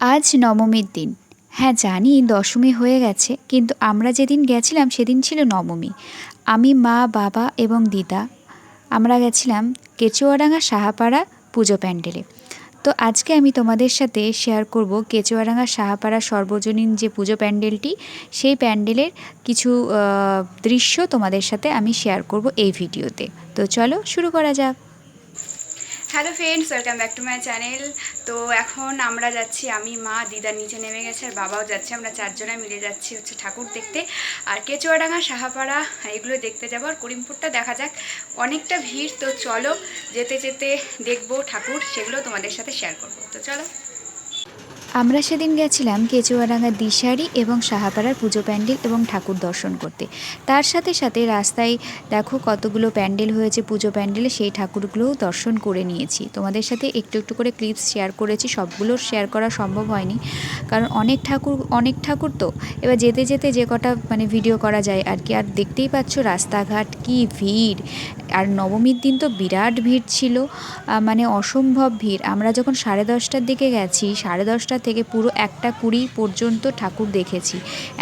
আজ নবমীর দিন। হ্যাঁ জানি দশমী হয়ে গেছে, কিন্তু আমরা যেদিন গেছিলাম সেদিন ছিল নবমী। আমি, মা, বাবা এবং দিদা আমরা গেছিলাম কেচুয়াডাঙ্গা সাহাপাড়া পুজো প্যান্ডেলে। তো আজকে আমি তোমাদের সাথে শেয়ার করব কেচুয়াডাঙ্গা সাহাপাড়া সর্বজনীন যে পুজো প্যান্ডেলটি, সেই প্যান্ডেলের কিছু দৃশ্য তোমাদের সাথে আমি শেয়ার করব এই ভিডিওতে। তো চলো শুরু করা যাক। Hello friends, welcome back to my channel. তো এখন আমরা যাচ্ছি, আমি, মা, দিদার নিচে নেমে গেছে আর বাবাও যাচ্ছে। আমরা চারজনে মিলে যাচ্ছি হচ্ছে ঠাকুর দেখতে, আর কেচুয়াডাঙ্গা সাহাপাড়া এগুলো দেখতে যাবো। আর করিমপুরটা দেখা যাক, অনেকটা ভিড়। তো চলো যেতে যেতে দেখবো ঠাকুর, সেগুলো তোমাদের সাথে শেয়ার করবো। তো চলো। আমরা সেদিন গেছিলাম কেচুয়াডাঙ্গা দিশারি এবং সাহাপাড়ার পুজো প্যান্ডেল এবং ঠাকুর দর্শন করতে। তার সাথে সাথে রাস্তায় দেখো কতগুলো প্যান্ডেল হয়েছে পুজো প্যান্ডেলে, সেই ঠাকুরগুলোও দর্শন করে নিয়েছি। তোমাদের সাথে একটু একটু করে ক্লিপস শেয়ার করেছি, সবগুলো শেয়ার করা সম্ভব হয়নি, কারণ অনেক ঠাকুর তো এবার যেতে যেতে যে কটা ভিডিও করা যায় আর কি। আর দেখতেই পাচ্ছ রাস্তাঘাট কি ভিড়। আর নবমীর দিন তো বিরাট ভিড় ছিল, অসম্ভব ভিড়। আমরা যখন 10:30টার দিকে গেছি, 10:30 থেকে পুরো 1:20 পর্যন্ত ঠাকুর দেখেছি।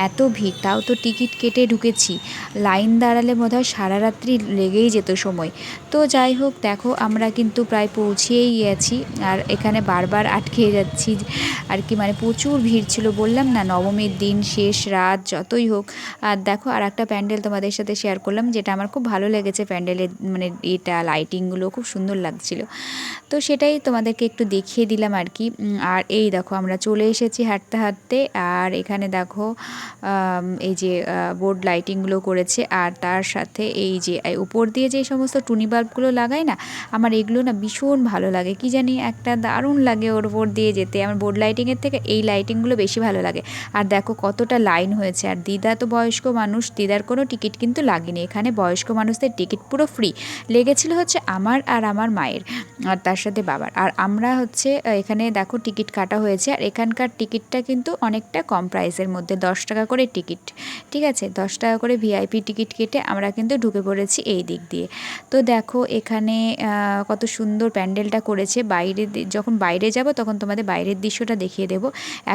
এত ভিড়, তাও তো টিকিট কেটে ঢুকেছি। লাইন দাঁড়ালে বোধহয় সারা রাত্রি লেগেই যেত সময়। তো যাই হোক, দেখো আমরা কিন্তু প্রায় পৌঁছেই গেছি, আর এখানে বারবার আটকে যাচ্ছি আর কি। প্রচুর ভিড় ছিল, বললাম না, নবমীর দিন, শেষ রাত, যতই হোক। আর দেখো আর একটা প্যান্ডেল তোমাদের সাথে শেয়ার করলাম, যেটা আমার খুব ভালো লেগেছে। প্যান্ডেলের এটা লাইটিংগুলো খুব সুন্দর লাগছিল, তো সেটাই তোমাদেরকে একটু দেখিয়ে দিলাম আর কি। আর এই দেখো আমরা চলে এসেছি হাঁটতে হাঁটতে, আর এখানে দেখো এই যে বোর্ড লাইটিংগুলো করেছে, আর তার সাথে এই যে উপর দিয়ে যে সমস্ত টুনি বাল্বগুলো লাগায় না, আমার এগুলো না ভীষণ ভালো লাগে। কি জানি একটা দারুণ লাগে ওর উপর দিয়ে যেতে। আমার বোর্ড লাইটিংয়ের থেকে এই লাইটিংগুলো বেশি ভালো লাগে। আর দেখো কতটা লাইন হয়েছে। আর দিদা তো বয়স্ক মানুষ, দিদার কোনো টিকিট কিন্তু লাগেনি। এখানে বয়স্ক মানুষদের টিকিট পুরো ফ্রি। লেগেছিল হচ্ছে আমার আর আমার মায়ের, আর তার সাথে বাবার। আর আমরা হচ্ছে এখানে দেখো টিকিট কাটা হয়েছে, আর এখানকার টিকিটটা কিন্তু অনেকটা কম প্রাইসের মধ্যে, 10 টাকা করে টিকিট। ঠিক আছে, 10 টাকা করে ভিআইপি টিকিট কেটে আমরা কিন্তু ঢুকে পড়েছি এই দিক দিয়ে। তো দেখো এখানে কত সুন্দর প্যান্ডেলটা করেছে। যখন বাইরে যাব তখন তোমাদের বাইরের দৃশ্যটা দেখিয়ে দেব।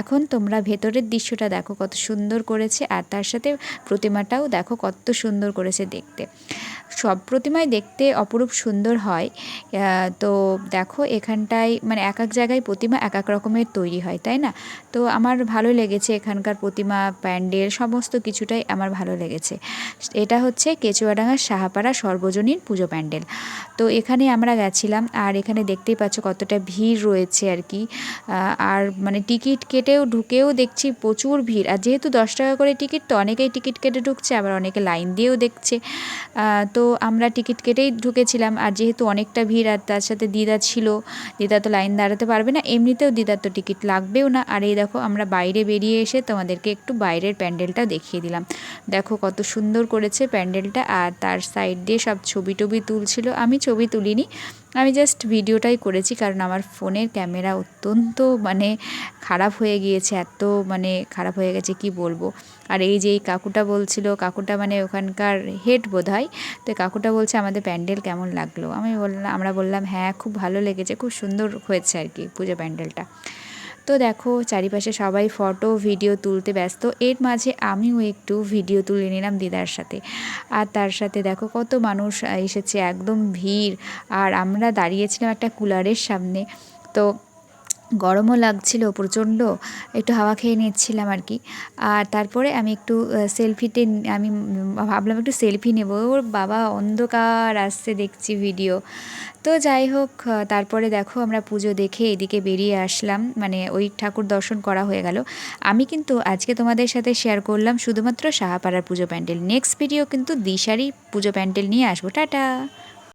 এখন তোমরা ভেতরের দৃশ্যটা দেখো কত সুন্দর করেছে, আর তার সাথে প্রতিমাটাও দেখো কত সুন্দর করেছে দেখতে। সব প্রতিমাই দেখতে অপরূপ সুন্দর হয়। তো দেখো এখানটায় এক এক জায়গায় প্রতিমা এক এক রকমের তৈরি হয়, তাই না? তো আমার ভালো লেগেছে এখানকার প্রতিমা, প্যান্ডেল, সমস্ত কিছুটাই আমার ভালো লেগেছে। এটা হচ্ছে কেচুয়াডাঙ্গার সাহাপাড়া সর্বজনীন পুজো প্যান্ডেল। তো এখানে আমরা গেছিলাম, আর এখানে দেখতেই পাচ্ছ কতটা ভিড় রয়েছে আর কি। আর টিকিট কেটেও ঢুকেও দেখছি প্রচুর ভিড়। আর যেহেতু 10 টাকা করে টিকিট, তো অনেকেই টিকিট কেটে ঢুকছে, আবার অনেকে লাইন দিয়েও দেখছে। তো আমরা টিকিট কেটেই ঢুকেছিলাম। আর যেহেতু অনেকটা ভিড়, আর তার সাথে দিদা ছিল, দিদা তো লাইন দাঁড়াতে পারবে না, এমনিতেও দিদার তো টিকিট লাগবেও না। আর এই দেখো আমরা বাইরে বেরিয়ে এসে তোমাদেরকে একটু বাইরের প্যান্ডেলটা দেখিয়ে দিলাম। দেখো কত সুন্দর করেছে প্যান্ডেলটা, আর তার সাইড দিয়ে সব ছবি টবি তুলছিল। আমি ছবি তুলিনি, আমি জাস্ট ভিডিওটাই করেছি, কারণ আমার ফোনের ক্যামেরা অত্যন্ত খারাপ হয়ে গিয়েছে, এত খারাপ হয়ে গেছে কি বলবো। আর এই যে এই কাকুটা বলছিল, কাকুটা ওখানকার হেড বোধহয়, তো কাকুটা বলছে আমাদের প্যান্ডেল কেমন লাগলো। আমরা বললাম হ্যাঁ খুব ভালো লেগেছে, খুব সুন্দর হয়েছে আর কি পুজো প্যান্ডেলটা। তো দেখো চারিপাশে সবাই ফটো ভিডিও তুলতে ব্যস্ত, এর মাঝে আমিও একটু ভিডিও তুলে নিলাম দিদার সাথে। আর তার সাথে দেখো কত মানুষ এসেছে, একদম ভিড়। আর আমরা দাঁড়িয়েছিলাম একটা কুলারের সামনে, তো গরমও লাগছিল প্রচণ্ড, একটু হাওয়া খেয়ে নিচ্ছিলাম আর কি। আর তারপরে আমি একটু আমি ভাবলাম একটু সেলফি নেব। ওর বাবা অন্ধকার আসছে দেখছি ভিডিও। তো যাই হোক, তারপরে দেখো আমরা পুজো দেখে এদিকে বেরিয়ে আসলাম, ওই ঠাকুর দর্শন করা হয়ে গেল। আমি কিন্তু আজকে তোমাদের সাথে শেয়ার করলাম শুধুমাত্র সাহাপাড়ার পুজো প্যান্ডেল। নেক্সট ভিডিও কিন্তু দিশারি পুজো প্যান্ডেল নিয়ে আসবো। টাটা।